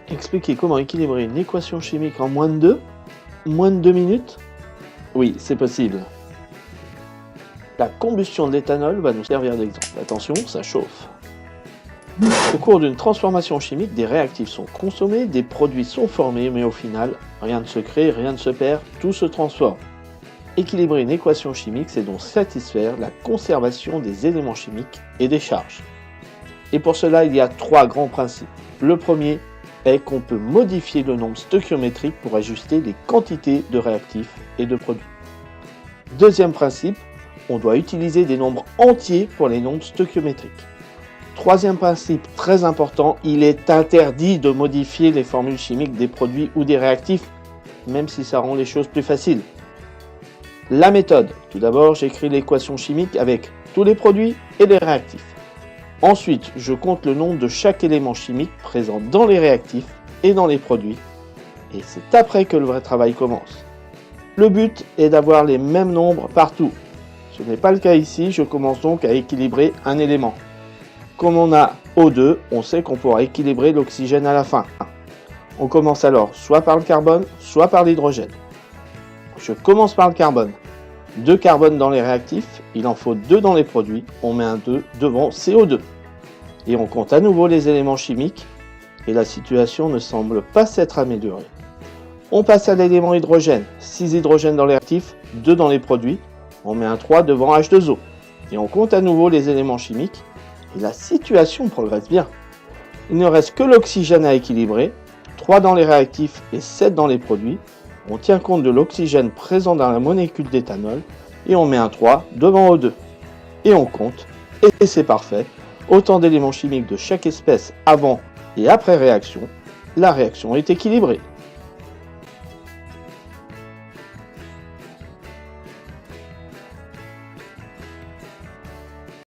Expliquer comment équilibrer une équation chimique en moins de deux minutes? Oui, c'est possible. La combustion de l'éthanol va nous servir d'exemple. Attention, ça chauffe. Au cours d'une transformation chimique, des réactifs sont consommés, des produits sont formés, mais au final, rien ne se crée, rien ne se perd, tout se transforme. Équilibrer une équation chimique, c'est donc satisfaire la conservation des éléments chimiques et des charges. Et pour cela, il y a 3 grands principes. Le premier est qu'on peut modifier le nombre stoichiométrique pour ajuster les quantités de réactifs et de produits. Deuxième principe, on doit utiliser des nombres entiers pour les nombres stoichiométriques. Troisième principe très important, il est interdit de modifier les formules chimiques des produits ou des réactifs, même si ça rend les choses plus faciles. La méthode. Tout d'abord, j'écris l'équation chimique avec tous les produits et les réactifs. Ensuite, je compte le nombre de chaque élément chimique présent dans les réactifs et dans les produits. Et c'est après que le vrai travail commence. Le but est d'avoir les mêmes nombres partout. Ce n'est pas le cas ici, je commence donc à équilibrer un élément. Comme on a O2, on sait qu'on pourra équilibrer l'oxygène à la fin. On commence alors soit par le carbone, soit par l'hydrogène. Je commence par le carbone. 2 carbone dans les réactifs, il en faut 2 dans les produits, on met un 2 devant CO2. Et on compte à nouveau les éléments chimiques, et la situation ne semble pas s'être améliorée. On passe à l'élément hydrogène, 6 hydrogènes dans les réactifs, 2 dans les produits, on met un 3 devant H2O. Et on compte à nouveau les éléments chimiques, et la situation progresse bien. Il ne reste que l'oxygène à équilibrer, 3 dans les réactifs et 7 dans les produits. On tient compte de l'oxygène présent dans la molécule d'éthanol et on met un 3 devant O2. Et on compte, et c'est parfait, autant d'éléments chimiques de chaque espèce avant et après réaction. La réaction est équilibrée.